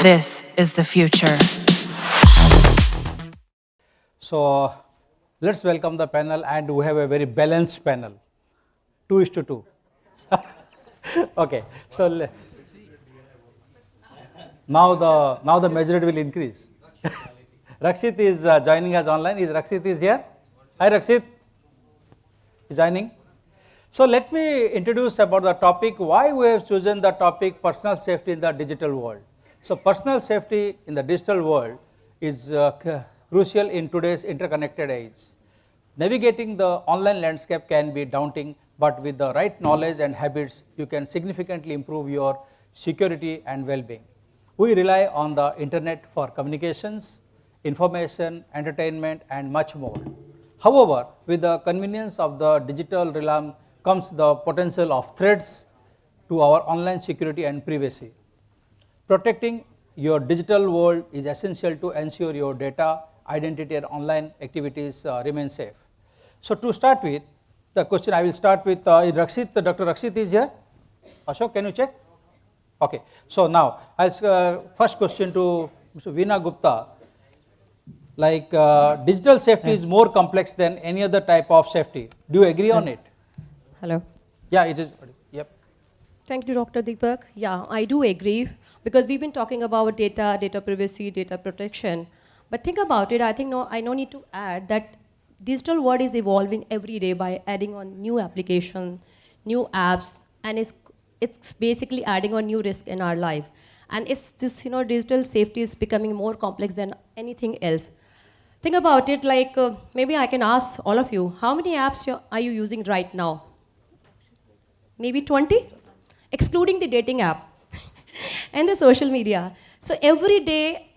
This is the future. So let's welcome the panel, and we have a very balanced panel, 2:2. Okay, so now the majority will increase. Rakshit is joining us online. Rakshit is here? Hi Rakshit, is joining. So let me introduce about the topic, why we have chosen the topic personal safety in the digital world. So personal safety in the digital world is crucial in today's interconnected age. Navigating the online landscape can be daunting, but with the right knowledge and habits, you can significantly improve your security and well-being. We rely on the internet for communications, information, entertainment, and much more. However, with the convenience of the digital realm comes the potential of threats to our online security and privacy. Protecting your digital world is essential to ensure your data, identity, and online activities remain safe. So to start with, the question I will start with Rakshit. Dr. Rakshit is here. Ashok, can you check? Okay. So now, I'll first question to Mr. Veena Gupta. Like digital safety is more complex than any other type of safety. Do you agree on it? Hello. Yeah, it is. Yep. Thank you, Dr. Deepak. Yeah, I do agree because we've been talking about data, data privacy, data protection. But think about it, I think I no need to add that digital world is evolving every day by adding on new applications, new apps, and it's basically adding on new risk in our life. And it's this, digital safety is becoming more complex than anything else. Think about it like, maybe I can ask all of you, how many apps are you using right now? Maybe 20? Excluding the dating app and the social media. So every day,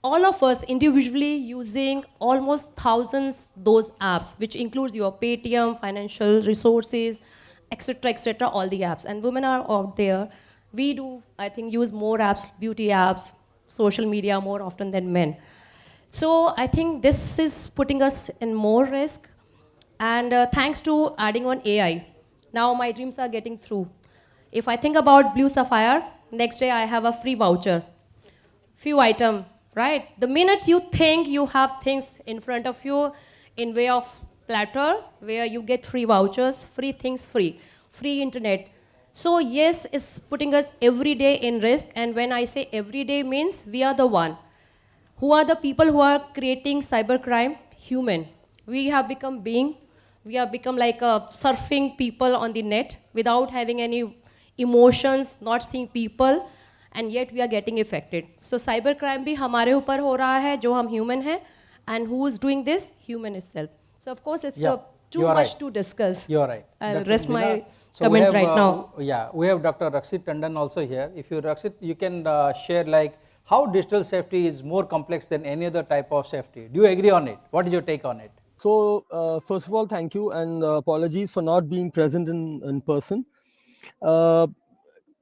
all of us individually using almost thousands those apps, which includes your Paytm, financial resources, etc., all the apps. And women are out there. We do, I think, use more apps, beauty apps, social media more often than men. So I think this is putting us in more risk. And thanks to adding on AI, now my dreams are getting through. If I think about Blue Sapphire, next day I have a free voucher. Few items, right? The minute you think you have things in front of you in way of platter, where you get free vouchers, free things free internet. So yes, it's putting us every day in risk. And when I say every day means we are the one. Who are the people who are creating cybercrime? Human. We have become we have become like surfing people on the net without having any emotions, not seeing people, and yet we are getting affected. So cybercrime bhi hamare upar ho raha hai, jo hum human hai, and who is doing this? Human itself. So of course it's too much to discuss. You are right. I'll rest my comments right now. Yeah, we have Dr. Rakshit Tandon also here. If you, Rakshit, you can share like how digital safety is more complex than any other type of safety. Do you agree on it? What is your take on it? So first of all, thank you, and apologies for not being present in person.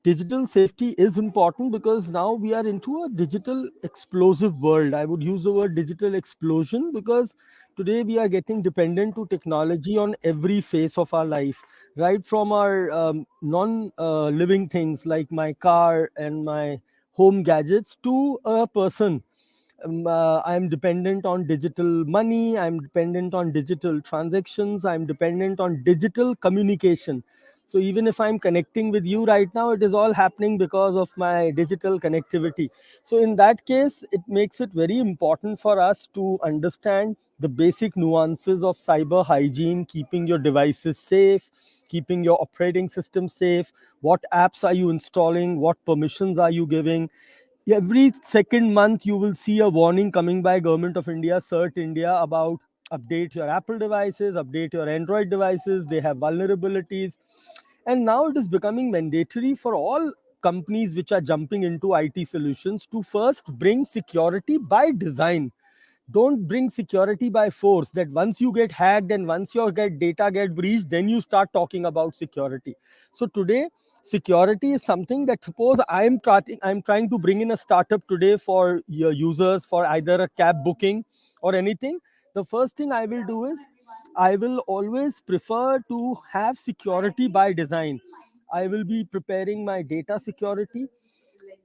Digital safety is important because now we are into a digital explosive world. I would use the word digital explosion because today we are getting dependent to technology on every phase of our life, right from our non-living things like my car and my home gadgets to a person. I'm dependent on digital money, I'm dependent on digital transactions, I'm dependent on digital communication. So even if I'm connecting with you right now, it is all happening because of my digital connectivity. So in that case, it makes it very important for us to understand the basic nuances of cyber hygiene, keeping your devices safe, keeping your operating system safe, what apps are you installing, what permissions are you giving. Every second month you will see a warning coming by Government of India, CERT India, about update your Apple devices, update your Android devices, they have vulnerabilities. And now it is becoming mandatory for all companies which are jumping into IT solutions to first bring security by design. Don't bring security by force, that once you get hacked and once your data get breached, then you start talking about security. So today, security is something that, suppose I'm trying to bring in a startup today for your users for either a cab booking or anything. The first thing I will do is I will always prefer to have security by design. I will be preparing my data security.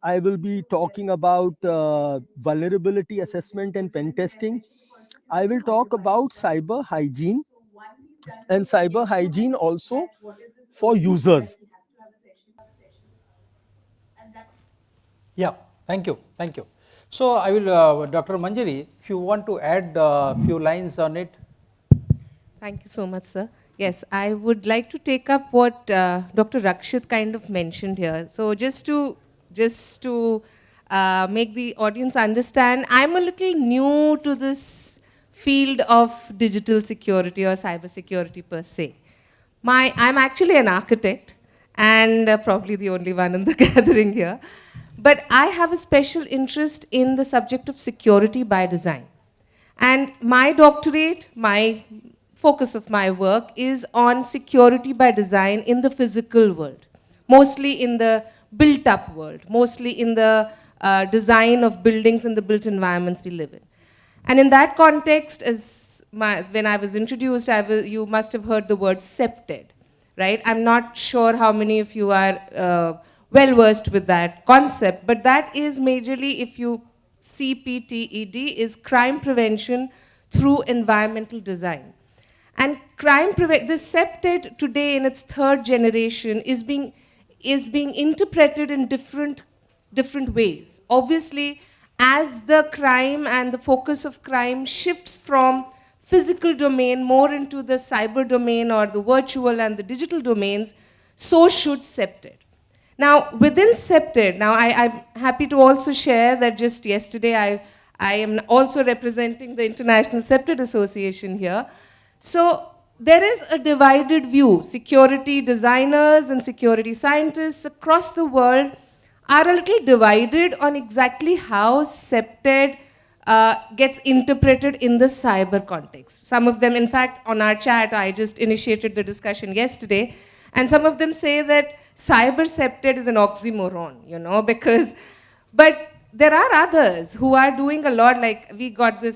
I will be talking about vulnerability assessment and pen testing. I will talk about cyber hygiene and cyber hygiene also for users. Yeah, thank you, thank you. So I will, Dr. Manjari, if you want to add a few lines on it. Thank you so much, sir. Yes, I would like to take up what Dr. Rakshit kind of mentioned here. So just to make the audience understand, I'm a little new to this field of digital security or cyber security per se. I'm actually an architect and probably the only one in the gathering here. But I have a special interest in the subject of security by design. And my doctorate, my focus of my work is on security by design in the physical world, mostly in the built up world, mostly in the design of buildings and the built environments we live in. And in that context, when I was introduced, you must have heard the word CPTED, right? I'm not sure how many of you are well versed with that concept, but that is majorly, if you CPTED is crime prevention through environmental design. And this CPTED today in its third generation is being interpreted in different ways. Obviously, as the crime and the focus of crime shifts from physical domain more into the cyber domain or the virtual and the digital domains, so should CPTED. Now, within CPTED, I'm happy to also share that just yesterday I am also representing the International CPTED Association here. So there is a divided view. Security designers and security scientists across the world are a little divided on exactly how CPTED gets interpreted in the cyber context. Some of them, in fact, on our chat, I just initiated the discussion yesterday, and some of them say that cyber CPTED is an oxymoron, but there are others who are doing a lot, like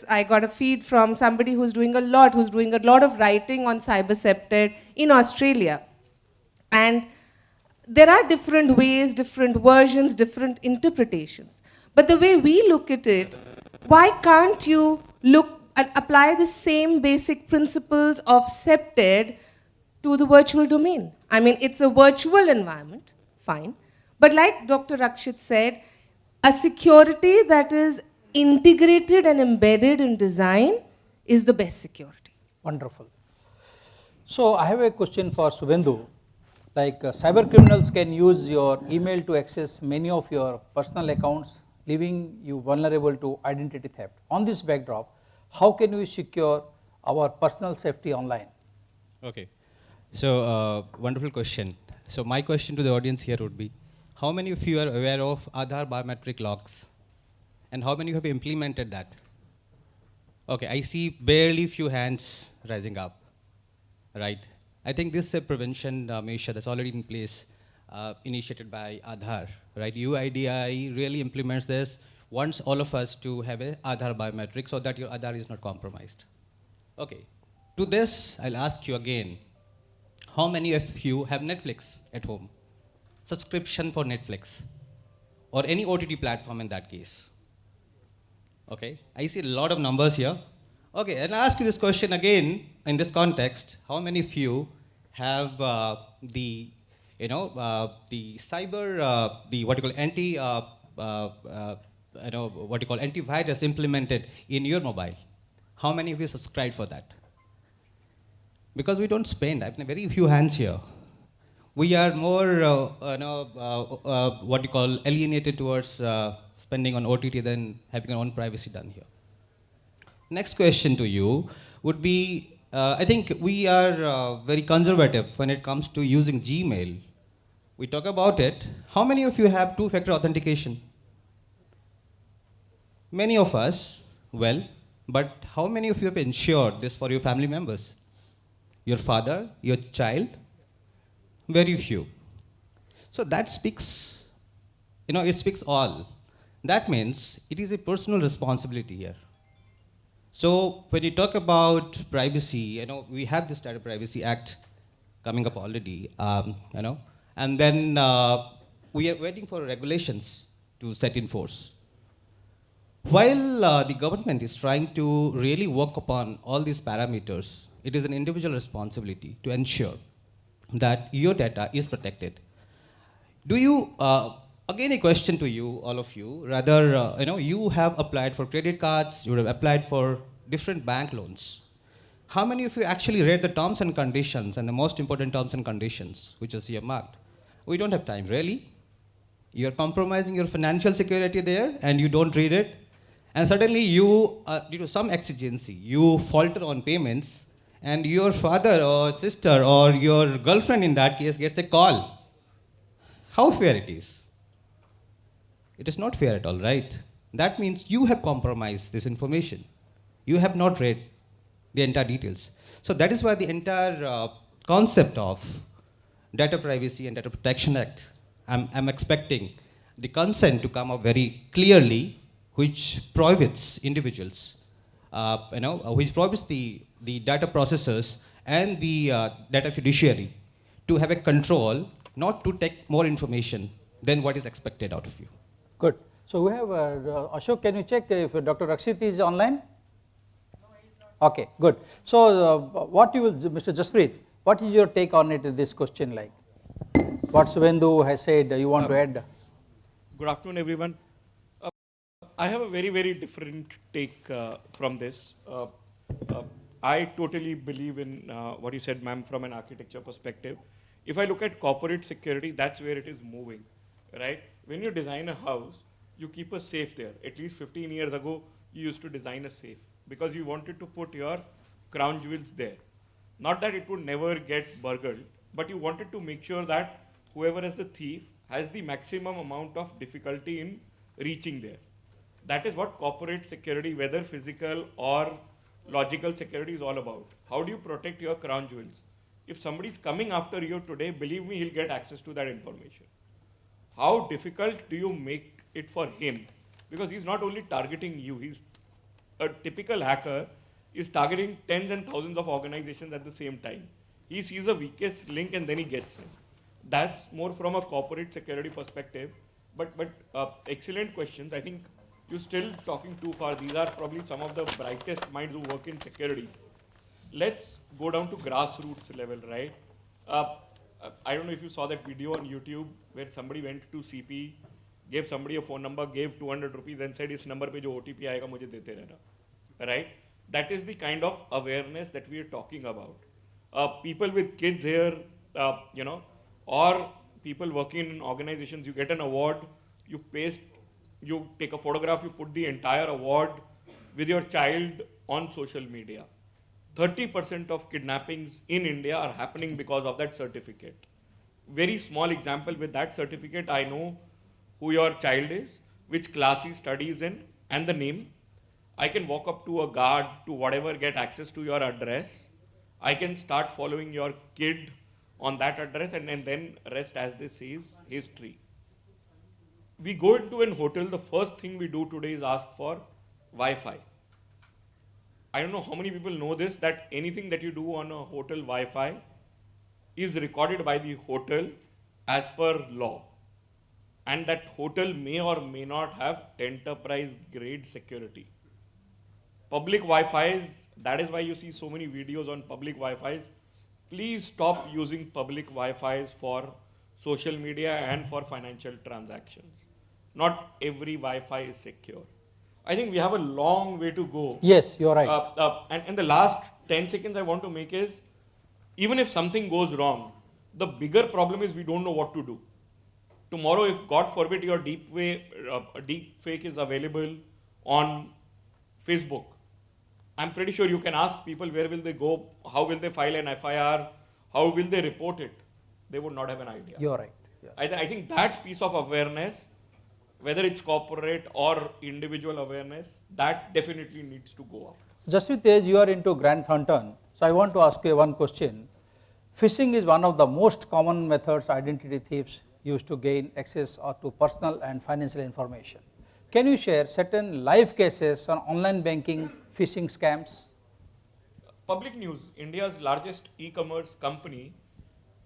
I got a feed from somebody who's doing a lot of writing on cyber CPTED in Australia. And there are different ways, different versions, different interpretations. But the way we look at it, why can't you apply the same basic principles of CPTED to the virtual domain? I mean, it's a virtual environment, fine. But like Dr. Rakshit said, a security that is integrated and embedded in design is the best security. Wonderful. So I have a question for Subhendu. Like cyber criminals can use your email to access many of your personal accounts, leaving you vulnerable to identity theft. On this backdrop, how can we secure our personal safety online? Okay. So, wonderful question. So, my question to the audience here would be, how many of you are aware of Aadhaar biometric locks? And how many have implemented that? Okay, I see barely few hands rising up, right? I think this is a prevention measure that's already in place, initiated by Aadhaar, right? UIDAI really implements this, wants all of us to have a Aadhaar biometric so that your Aadhaar is not compromised. Okay, to this, I'll ask you again, how many of you have Netflix at home? Subscription for Netflix, or any OTT platform in that case. Okay, I see a lot of numbers here. Okay, and I'll ask you this question again in this context. How many of you have the cyber, antivirus implemented in your mobile? How many of you subscribed for that? Because we don't spend, I have very few hands here. We are more, alienated towards spending on OTT than having our own privacy done here. Next question to you would be, I think we are very conservative when it comes to using Gmail. We talk about it. How many of you have two-factor authentication? Many of us, well, but how many of you have ensured this for your family members? Your father, your child? Very few. So that speaks, it speaks all. That means it is a personal responsibility here. So when you talk about privacy, we have this Data Privacy Act coming up already, and then we are waiting for regulations to set in force. While the government is trying to really work upon all these parameters, it is an individual responsibility to ensure that your data is protected. Do you, again a question to you, all of you, rather, you have applied for credit cards, you have applied for different bank loans. How many of you actually read the terms and conditions and the most important terms and conditions, which is here marked? We don't have time, really? You're compromising your financial security there and you don't read it? And suddenly you, due to some exigency, you falter on payments and your father or sister or your girlfriend in that case gets a call. How fair it is? It is not fair at all, right? That means you have compromised this information. You have not read the entire details. So that is why the entire concept of Data Privacy and Data Protection Act, I'm expecting the consent to come up very clearly, which prohibits individuals, which prohibits the data processors and the data fiduciary to have a control, not to take more information than what is expected out of you. Good. So we have Ashok. Can you check if Dr. Rakshit is online? Okay, good. So what you will, Mr. Jaspreet, what is your take on it? This question, like what Subhendu has said, you want to add? Good afternoon, everyone. I have a very, very different take from this. I totally believe in what you said, ma'am, from an architecture perspective. If I look at corporate security, that's where it is moving, right? When you design a house, you keep a safe there. At least 15 years ago, you used to design a safe because you wanted to put your crown jewels there. Not that it would never get burgled, but you wanted to make sure that whoever is the thief has the maximum amount of difficulty in reaching there. That is what corporate security, whether physical or logical security, is all about. How do you protect your crown jewels? If somebody is coming after you today, believe me, he'll get access to that information. How difficult do you make it for him? Because he's not only targeting you, he's a typical hacker is targeting tens and thousands of organizations at the same time. He sees a weakest link and then he gets in. That's more from a corporate security perspective. But excellent questions. I think you're still talking too far. These are probably some of the brightest minds who work in security. Let's go down to grassroots level, right? I don't know if you saw that video on YouTube where somebody went to CP, gave somebody a phone number, gave 200 rupees and said, "Is number pe jo OTP aayega mujhe dete rehna." Right? That is the kind of awareness that we are talking about. People with kids here, or people working in organizations, you get an award, you take a photograph, you put the entire award with your child on social media. 30% of kidnappings in India are happening because of that certificate. Very small example, with that certificate, I know who your child is, which class he studies in, and the name. I can walk up to a guard, to whatever, get access to your address. I can start following your kid on that address, and then rest, as they say, is history. We go into an hotel, the first thing we do today is ask for Wi-Fi. I don't know how many people know this, that anything that you do on a hotel Wi-Fi is recorded by the hotel as per law. And that hotel may or may not have enterprise grade security. Public Wi-Fis, that is why you see so many videos on public Wi-Fis. Please stop using public Wi-Fis for social media and for financial transactions. Not every Wi-Fi is secure. I think we have a long way to go. Yes, you're right. And the last 10 seconds I want to make is, even if something goes wrong, the bigger problem is we don't know what to do. Tomorrow, if God forbid your deep fake is available on Facebook, I'm pretty sure you can ask people where will they go, how will they file an FIR, how will they report it. They would not have an idea. You're right. Yeah. I think that piece of awareness, whether it's corporate or individual awareness, that definitely needs to go up. Jaspreet, you are into Grand Thornton, so I want to ask you one question. Phishing is one of the most common methods identity thieves use to gain access to personal and financial information. Can you share certain live cases on online banking phishing scams? Public news, India's largest e-commerce company,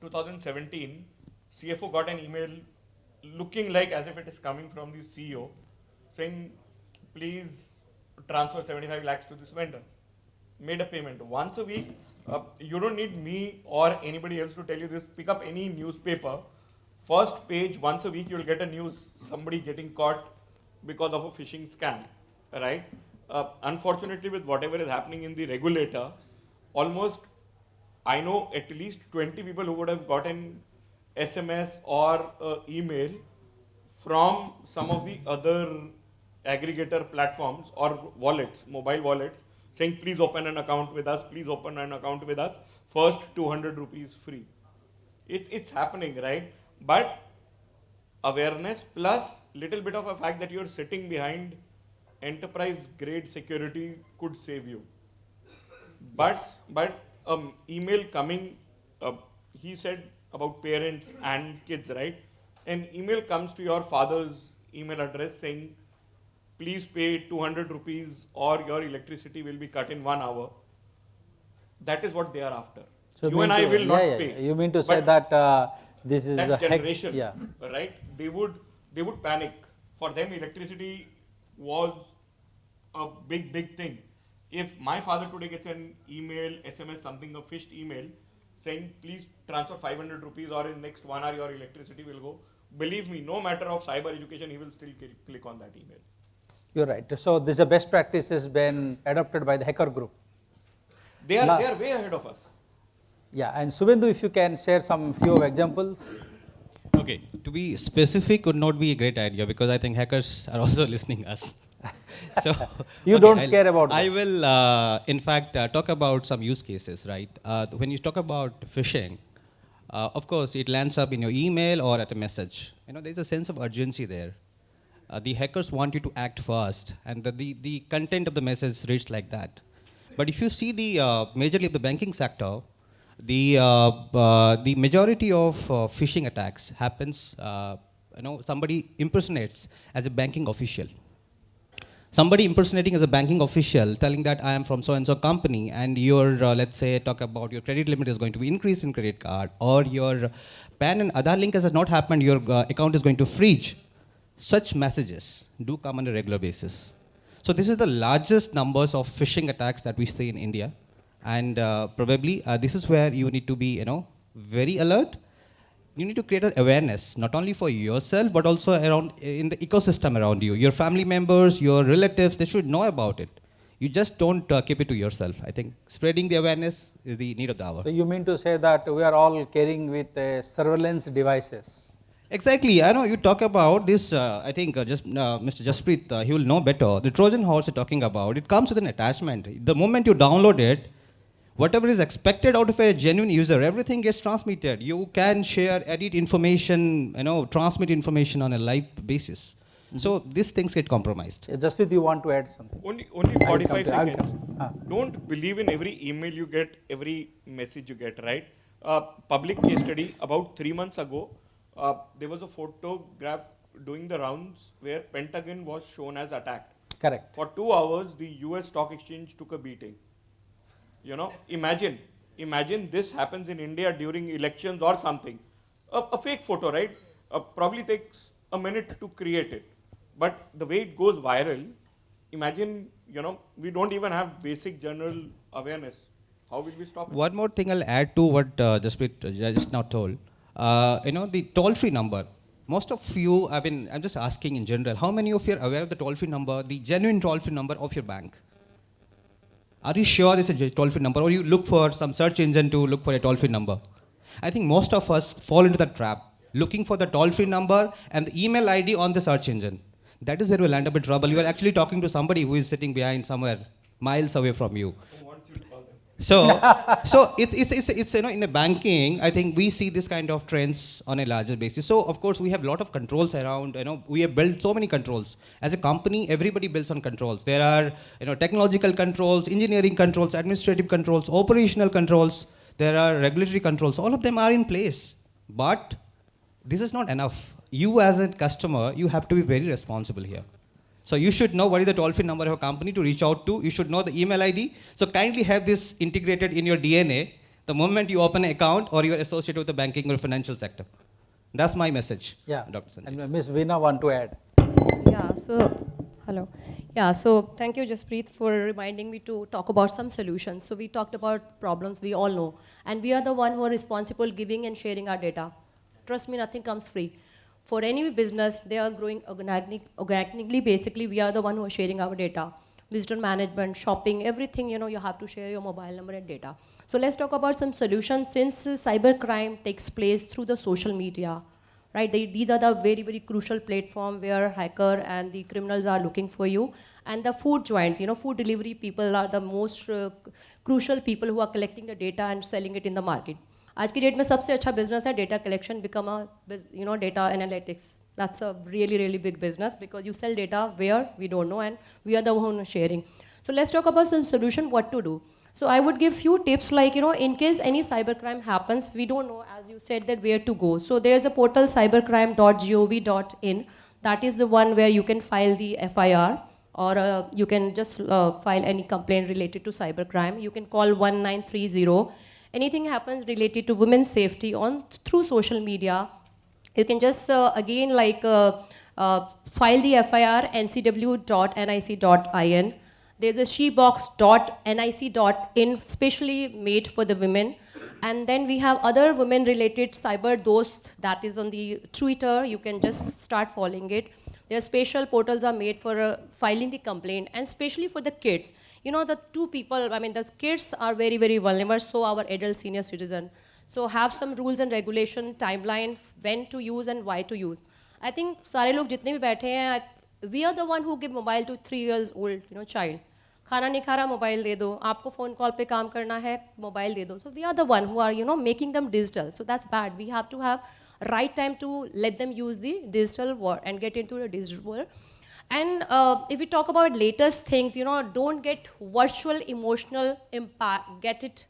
2017, CFO got an email looking like as if it is coming from the CEO, saying, please transfer 75 lakhs to this vendor. Made a payment once a week. You don't need me or anybody else to tell you this. Pick up any newspaper. First page, once a week, you'll get a news, somebody getting caught because of a phishing scam, right? Unfortunately, with whatever is happening in the regulator, almost, I know at least 20 people who would have gotten SMS or email from some of the other aggregator platforms or wallets, mobile wallets, saying, please open an account with us, please open an account with us, first 200 rupees free. It's happening, right? But awareness plus little bit of a fact that you're sitting behind enterprise grade security could save you. But email coming, he said about parents and kids, right? An email comes to your father's email address saying, please pay 200 rupees or your electricity will be cut in 1 hour. That is what they are after. So you and I will not yeah, pay. You mean to say But that this is that a generation, yeah. right? They would panic. For them, electricity was a big thing. If my father today gets an email, SMS, something, a phished email, saying please transfer 500 rupees or in next 1 hour your electricity will go, believe me, no matter of cyber education, he will still click on that email. You're right. So this is a best practice has been adopted by the hacker group. They are way ahead of us. Yeah, and Subhendu, if you can share some few examples. Okay, to be specific would not be a great idea because I think hackers are also listening us. So You okay, don't care about I that. will, in fact, talk about some use cases, right? When you talk about phishing, of course, it lands up in your email or at a message. You know, there's a sense of urgency there. The hackers want you to act fast, and the content of the message reached like that. But if you see the majorly of the banking sector, the majority of phishing attacks happens, somebody impersonates as a banking official. Somebody impersonating as a banking official, telling that I am from so-and-so company, and your, let's say, talk about your credit limit is going to be increased in credit card, or your PAN and Aadhaar link has not happened, your account is going to freeze. Such messages do come on a regular basis. So this is the largest numbers of phishing attacks that we see in India. And probably this is where you need to be, very alert. You need to create an awareness, not only for yourself, but also around in the ecosystem around you. Your family members, your relatives, they should know about it. You just don't keep it to yourself. I think spreading the awareness is the need of the hour. So you mean to say that we are all carrying with surveillance devices? Exactly. I know you talk about this, I think Mr. Jaspreet, he will know better. The Trojan horse you're talking about, it comes with an attachment. The moment you download it, whatever is expected out of a genuine user, everything gets transmitted. You can share, edit information, transmit information on a live basis. So these things get compromised. Jaspreet, you want to add something? Only 45 seconds. Ah. Don't believe in every email you get, every message you get, right? Public case study, about 3 months ago, there was a photograph doing the rounds where Pentagon was shown as attacked. Correct. For 2 hours, the US stock exchange took a beating. Imagine this happens in India during elections or something. A fake photo, right? Probably takes a minute to create it. But the way it goes viral, imagine, we don't even have basic general awareness. How will we stop it? One more thing I'll add to what Jaspreet just now told. The toll-free number. Most of you, I'm just asking in general, how many of you are aware of the toll-free number, the genuine toll-free number of your bank? Are you sure this is a toll-free number, or you look for some search engine to look for a toll-free number? I think most of us fall into that trap, looking for the toll-free number and the email ID on the search engine. That is where we land up in trouble. You are actually talking to somebody who is sitting behind somewhere, miles away from you. So it's in a banking, I think we see this kind of trends on a larger basis. So of course we have a lot of controls around, we have built so many controls. As a company, everybody builds on controls. There are, technological controls, engineering controls, administrative controls, operational controls. There are regulatory controls. All of them are in place. But this is not enough. You as a customer, you have to be very responsible here. So you should know what is the toll-free number of a company to reach out to. You should know the email ID. So kindly have this integrated in your DNA the moment you open an account or you are associated with the banking or financial sector. That's my message, Yeah. Dr. Sanjay. And Ms. Veena want to add. Yeah, so, hello. Yeah, so thank you, Jaspreet, for reminding me to talk about some solutions. So we talked about problems we all know, and we are the one who are responsible giving and sharing our data. Trust me, nothing comes free. For any business, they are growing organically. Basically, we are the one who are sharing our data. Visitor management, shopping, everything, you know, you have to share your mobile number and data. So let's talk about some solutions since cybercrime takes place through the social media. Right, these are the very, very crucial platform where hacker and the criminals are looking for you. And the food joints, you know, food delivery people are the most crucial people who are collecting the data and selling it in the market. आज की date में सबसे अच्छा business है data collection, become a, you know, data analytics. That's a really, really big business because you sell data where we don't know and we are the one sharing. So let's talk about some solution, what to do. So I would give few tips like, you know, in case any cybercrime happens, we don't know, as you said, that where to go. So there's a portal cybercrime.gov.in. That is the one where you can file the FIR or you can just file any complaint related to cybercrime. You can call 1930. Anything happens related to women's safety through social media, you can just again like file the FIR ncw.nic.in. There's a shebox.nic.in specially made for the women. And then we have other women related cyber dost that is on the Twitter. You can just start following it. Their special portals are made for filing the complaint and especially for the kids. You know, the two people, I mean, the kids are very, very vulnerable, so our adult senior citizen. So have some rules and regulation, timeline, when to use and why to use. I think सारे लोग जितने भी बैठे हैं, we are the one who give mobile to 3 years old, you know, child. खाना नहीं खा रहा मोबाइल दे दो, आपको फ़ोन कॉल पे काम करना है मोबाइल दे दो. So we are the one who are, you know, making them digital. So that's bad. We have to have right time to let them use the digital world and get into the digital world. And if we talk about latest things, you know, don't get virtual emotional impact, get it,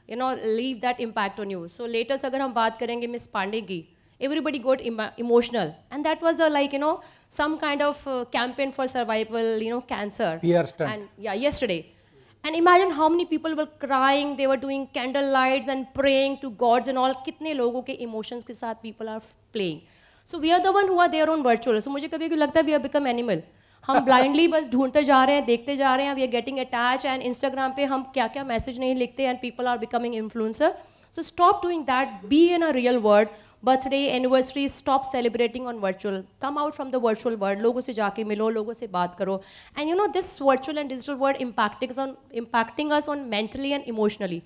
you know, leave that impact on you. So latest अगर हम बात करेंगे Miss Pandey की, everybody got emotional, and that was a like, you know, some kind of campaign for survival, you know, cancer. PR stunt. And yeah, yesterday. And imagine how many people were crying, they were doing candle lights and praying to gods and all. कितने लोगों के emotions के साथ people are playing. So we are the one who are there on virtual. So मुझे कभी लगता है we have become animal. हम blindly बस ढूंढते जा रहे हैं, देखते जा रहे हैं, we are getting attached, and Instagram पे हम क्या क्या message नहीं लिखते and people are becoming influencer. So stop doing that, be in a real world. Birthday, anniversary, stop celebrating on virtual. Come out from the virtual world. लोगों से जाके मिलो, लोगों से बात करो. And you know, this virtual and digital world impacting us on mentally and emotionally.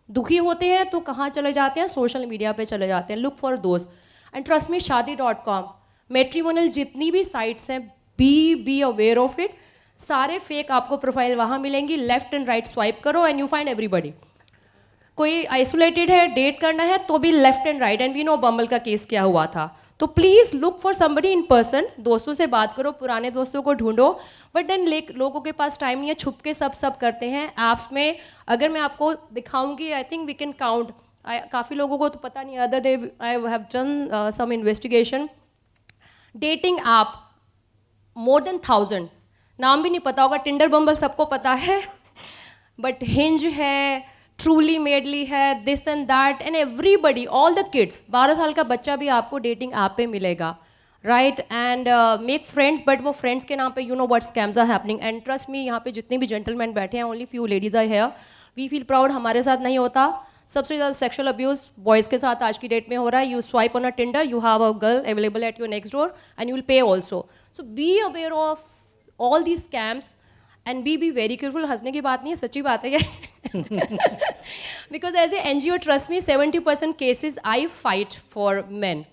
दुखी होते हैं तो कहाँ चले जाते हैं? Social media पे चले जाते हैं. Look for those. And trust me, shaadi.com, matrimonial जितनी भी sites हैं, be aware of it. सारे fake आपको profile वहाँ मिलेंगी. Left and right swipe करो and you find everybody. कोई आइसोलेटेड है, डेट करना है तो भी left and right, and we know Bumble का केस क्या हुआ था. तो please look for somebody in person, दोस्तों से बात करो, पुराने दोस्तों को ढूंढो. बट देन लोगों के पास टाइम नहीं है, छुप के सब करते हैं ऐप्स में. अगर मैं आपको दिखाऊंगी, I think we can count, काफ़ी लोगों को तो पता नहीं. Other day I have done some investigation, dating app more than 1000. नाम भी नहीं पता होगा. टिंडर बम्बल सबको पता है, बट हिंज है, ट्रूली मेडली है, this and that, and everybody, all the kids. 12 साल का बच्चा भी आपको डेटिंग ऐप पे मिलेगा, right. And make friends, but वो फ्रेंड्स के नाम पे you know what scams are happening. And trust me, यहाँ पे जितने भी जेंटलमैन बैठे हैं, only few ladies are here. We feel proud, हमारे साथ नहीं होता. सबसे ज़्यादा सेक्शुअल अब्यूज़ बॉयज़ के साथ आज की डेट में हो रहा है. You swipe on a Tinder, you have a girl available at your next door and you will pay also. So be aware of all these scams and be very careful. हंसने की बात नहीं है, सच्ची बात है ये. Because as a NGO, trust me, 70% cases I fight for men,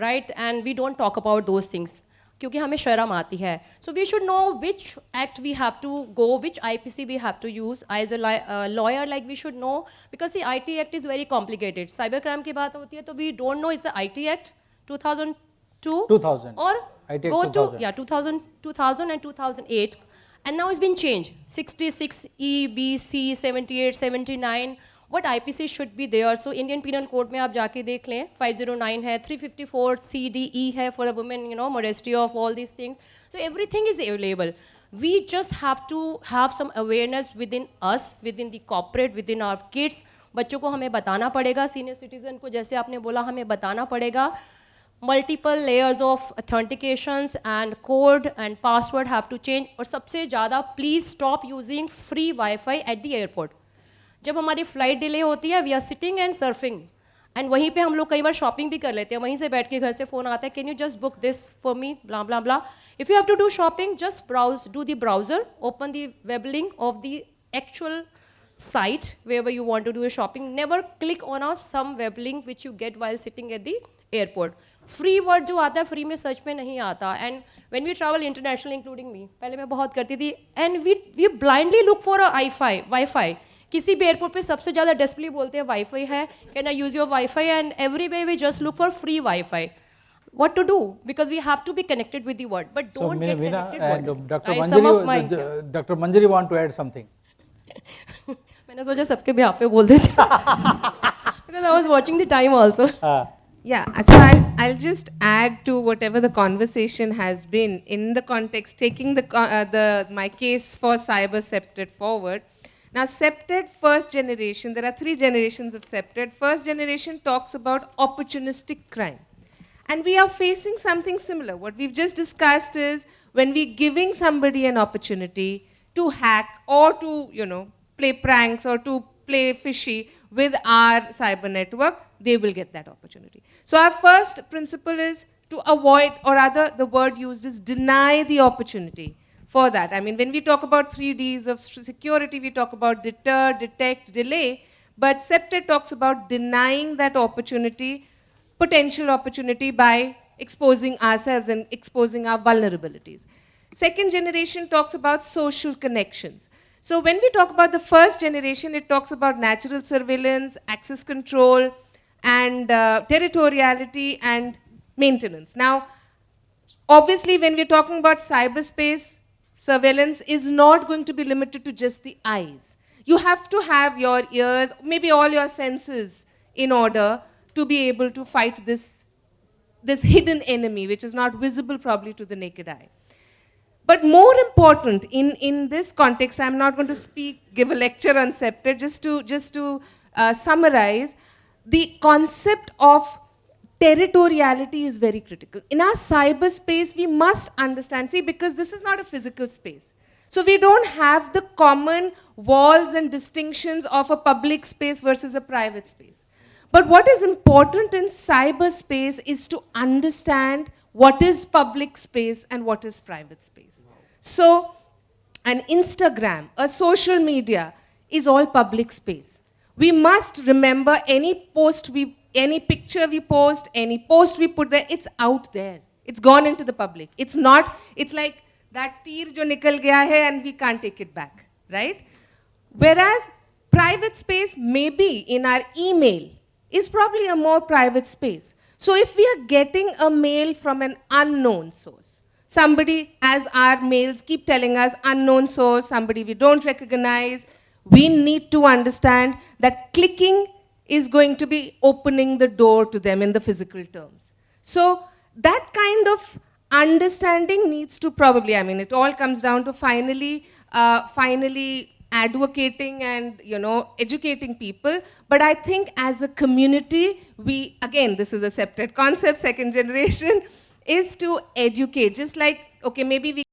right? And we don't talk about those things क्योंकि हमें शर्म आती है. So we should know which act we have to go, which IPC we have to use. As a lawyer, like we should know, because the IT Act is very complicated. Cybercrime की बात होती है तो we don't know it's the IT Act 2002 2000 or IT go Act to 2000. 2000 and 2008. And now it's been changed. 66E, B, C, 78, 79. What IPC should be there? So Indian Penal Code में आप जाके देख लें. 509 है, 354 C, D, E है for a woman, you know, modesty of all these things. So everything is available. We just have to have some awareness within us, within the corporate, within our kids. बच्चों को हमें बताना पड़ेगा. Senior citizen को जैसे आपने बोला हमें बताना पड़ेगा. multiple layers of authentications and code and password have to change. और सबसे ज़्यादा please stop using free Wi-Fi at the airport. जब हमारी फ्लाइट डिले होती है, we are sitting and surfing, and वहीं पे हम लोग कई बार शॉपिंग भी कर लेते हैं, वहीं से बैठ के घर से फ़ोन आता है, can you just book this for me, blah blah blah. If you have to do shopping, just browse, do the browser, open the web link of the actual site wherever you want to do your shopping. Never click on some web link which you get while sitting at the airport. Free word जो आता है, free में search में नहीं आता. And when we travel internationally, including me, पहले मैं बहुत करती थी, and we blindly look for a Wi-Fi. किसी भी एयरपोर्ट पे सबसे ज़्यादा डेस्पली बोलते हैं वाईफाई है, can I use your wifi, and everywhere we just look for free wifi. What to do? Because we have to be connected with the world, but don't get Veena connected and with Dr. Manjari want to add something. मैंने सोचा सबके भी आप पे बोल देते because I was watching the time also. Yeah, so I'll just add to whatever the conversation has been in the context, taking my case for cyber CPTED forward. Now, CPTED first generation, there are 3 generations of CPTED. First generation talks about opportunistic crime. And we are facing something similar. What we've just discussed is when we're giving somebody an opportunity to hack or to, play pranks or to play fishy with our cyber network, they will get that opportunity. So our first principle is to avoid, or rather the word used is deny the opportunity for that. I mean, when we talk about 3 Ds of security, we talk about deter, detect, delay, but CPTED talks about denying that opportunity, potential opportunity, by exposing ourselves and exposing our vulnerabilities. Second generation talks about social connections. So when we talk about the first generation, it talks about natural surveillance, access control, and territoriality and maintenance. Now, obviously, when we're talking about cyberspace, surveillance is not going to be limited to just the eyes. You have to have your ears, maybe all your senses, in order to be able to fight this hidden enemy, which is not visible probably to the naked eye. But more important in this context, I'm not going to give a lecture on CPTED, just to summarize, the concept of territoriality is very critical. In our cyberspace, we must understand, see, because this is not a physical space. So we don't have the common walls and distinctions of a public space versus a private space. But what is important in cyberspace is to understand what is public space and what is private space. So an Instagram, a social media, is all public space. We must remember any picture we post, any post we put there, it's out there. It's gone into the public. It's like that teer jo nikal gaya hai and we can't take it back, right? Whereas private space, maybe in our email, is probably a more private space. So if we are getting a mail from an unknown source, somebody, as our mails keep telling us, unknown source, somebody we don't recognize, we need to understand that clicking is going to be opening the door to them in the physical terms. So that kind of understanding needs to probably, I mean, it all comes down to finally advocating and, educating people. But I think as a community, we, again, this is a CPTED concept, second generation, is to educate. Just like, okay, maybe we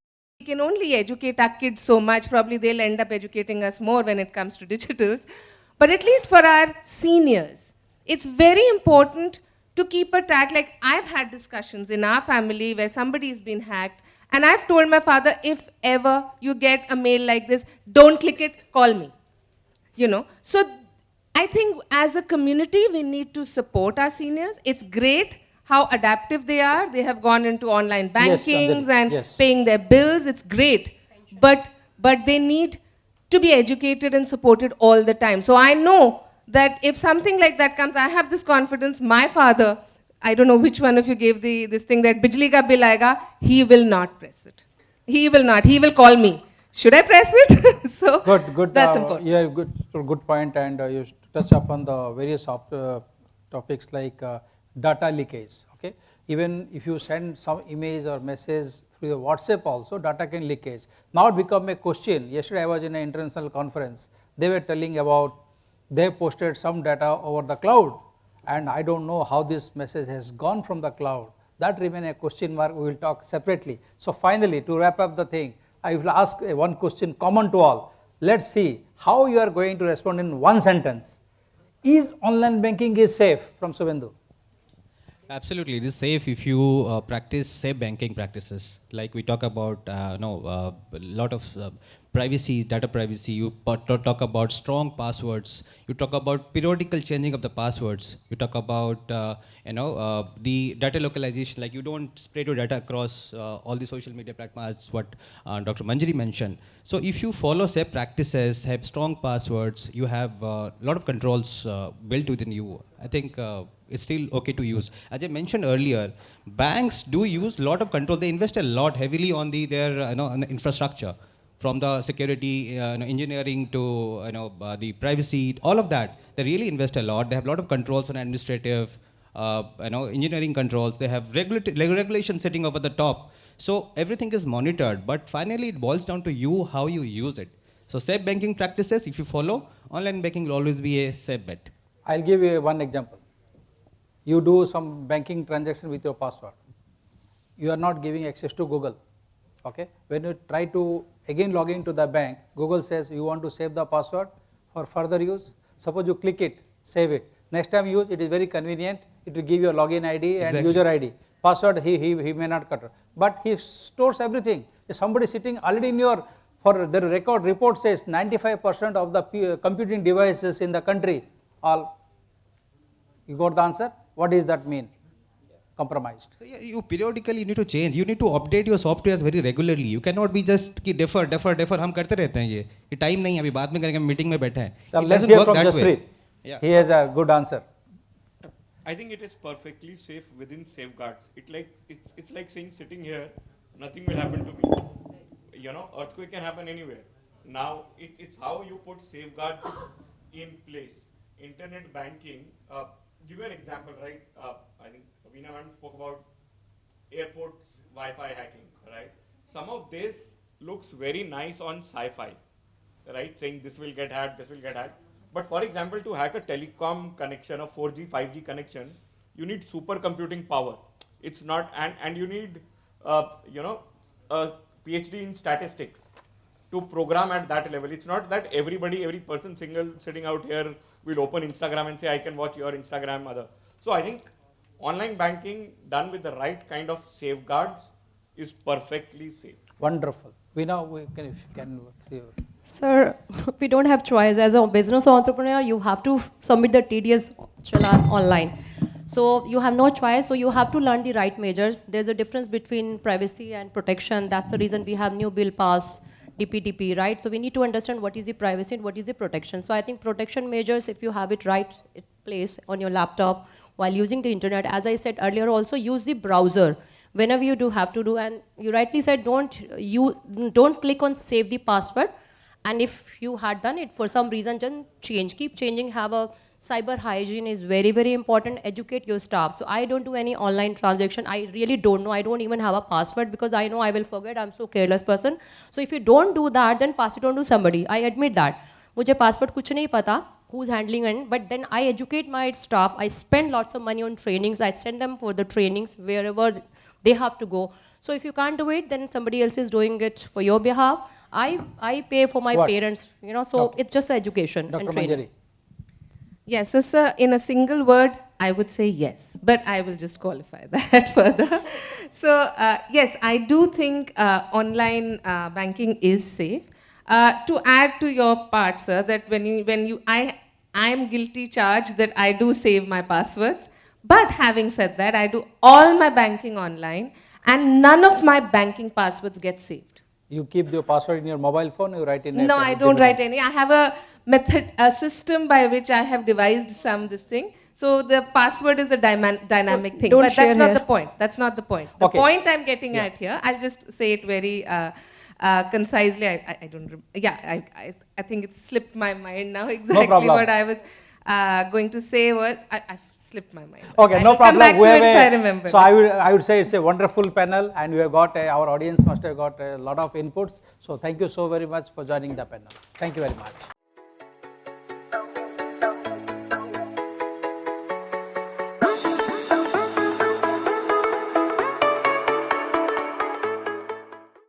can only educate our kids so much, probably they'll end up educating us more when it comes to digitals. But at least for our seniors, it's very important to keep a tab. Like, I've had discussions in our family where somebody's been hacked, and I've told my father, if ever you get a mail like this, don't click it, call me. So I think as a community, we need to support our seniors. It's great how adaptive they are. They have gone into online bankings and paying their bills. It's great. But they need to be educated and supported all the time. So I know that if something like that comes, I have this confidence, my father, I don't know which one of you gave this thing that bijli ka bill aayega, he will not press it. He will not. He will call me. Should I press it? So good. That's important. Yeah, good point, and you touch upon the various topics like data leakage. Okay, even if you send some image or message through the WhatsApp, also data can leakage. Now it become a question. Yesterday I was in an international conference. They were telling about they posted some data over the cloud, and I don't know how this message has gone from the cloud. That remains a question mark, we will talk separately. So finally, to wrap up the thing, I will ask one question common to all. Let's see how you are going to respond in one sentence. Is online banking is safe? From Subhendu. Absolutely, it is safe if you practice safe banking practices. Like we talk about, a lot of privacy, data privacy. You talk about strong passwords. You talk about periodical changing of the passwords. You talk about, the data localization. Like you don't spread your data across all the social media platforms. What Dr. Manjari mentioned. So if you follow safe practices, have strong passwords, you have a lot of controls built within you. I think it's still okay to use. As I mentioned earlier, banks do use a lot of control. They invest a lot heavily on their on the infrastructure, from the security, engineering to the privacy, all of that. They really invest a lot. They have a lot of controls on administrative, engineering controls. They have regulation sitting over the top. So everything is monitored. But finally, it boils down to you how you use it. So safe banking practices, if you follow, online banking will always be a safe bet. I'll give you one example. You do some banking transaction with your password. You are not giving access to Google. Okay? When you try to again log into the bank, Google says you want to save the password for further use. Suppose you click it, save it. Next time you use it is very convenient. It will give you a login ID and user ID. Password he may not cut, but he stores everything. If somebody sitting already in your, for the record report says 95% of the computing devices in the country all. You got the answer? What does that mean? Compromised. So yeah, you periodically need to change. You need to update your softwares very regularly. You cannot be just ki defer. हम करते रहते हैं ये time नहीं है अभी बाद में करेंगे meeting में बैठे हैं. So let's hear from Jaspreet. Yeah. He has a good answer. I think it is perfectly safe within safeguards. It's like saying sitting here, nothing will happen to me. Earthquake can happen anywhere. Now it's how you put safeguards in place. Internet banking. Give you an example, right? I think Veena spoke about airports Wi-Fi hacking, right? Some of this looks very nice on sci-fi, right? Saying this will get hacked, this will get hacked. But for example, to hack a telecom connection, a 4G, 5G connection, you need supercomputing power. It's not, and you need, a PhD in statistics to program at that level. It's not that every person sitting out here will open Instagram and say, I can watch your Instagram. So I think online banking done with the right kind of safeguards is perfectly safe. Wonderful. We know if you can. Sir, we don't have choice. As a business entrepreneur, you have to submit the TDS challan online. So you have no choice, so you have to learn the right measures. There's a difference between privacy and protection. That's the reason we have new bill pass, DPDP, right? So we need to understand what is the privacy and what is the protection. So I think protection measures, if you have it right in place on your laptop while using the internet, as I said earlier, also use the browser. Whenever you do have to do, and you rightly said, don't click on save the password. And if you had done it for some reason, just keep changing, have a cyber hygiene is very, very important. Educate your staff. So I don't do any online transaction. I really don't know. I don't even have a password because I know I will forget. I'm so careless person. So if you don't do that, then pass it on to somebody. I admit that. मुझे password कुछ नहीं पता. Who's handling it? But then I educate my staff. I spend lots of money on trainings. I send them for the trainings wherever they have to go. So if you can't do it, then somebody else is doing it for your behalf. I pay for my parents, so it's just education Dr. and training. Manjari. Yes, so sir, in a single word, I would say yes, but I will just qualify that further. So yes, I do think online banking is safe. To add to your part, sir, that I am guilty charged that I do save my passwords. But having said that, I do all my banking online, and none of my banking passwords get saved. You keep your password in your mobile phone, you write in it? No, I don't write any. I have a method, a system by which I have devised this thing. So the password is a dynamic thing. Don't but that's not here. the point. That's not the point. The point I'm getting at here, I'll just say it very concisely. I don't, I think it slipped my mind now exactly what I was going to say was, I've slipped my mind. Okay, no problem. Come back to it if I remember. So I would say it's a wonderful panel, and we have got, our audience must have got a lot of inputs. So thank you so very much for joining the panel. Thank you very much.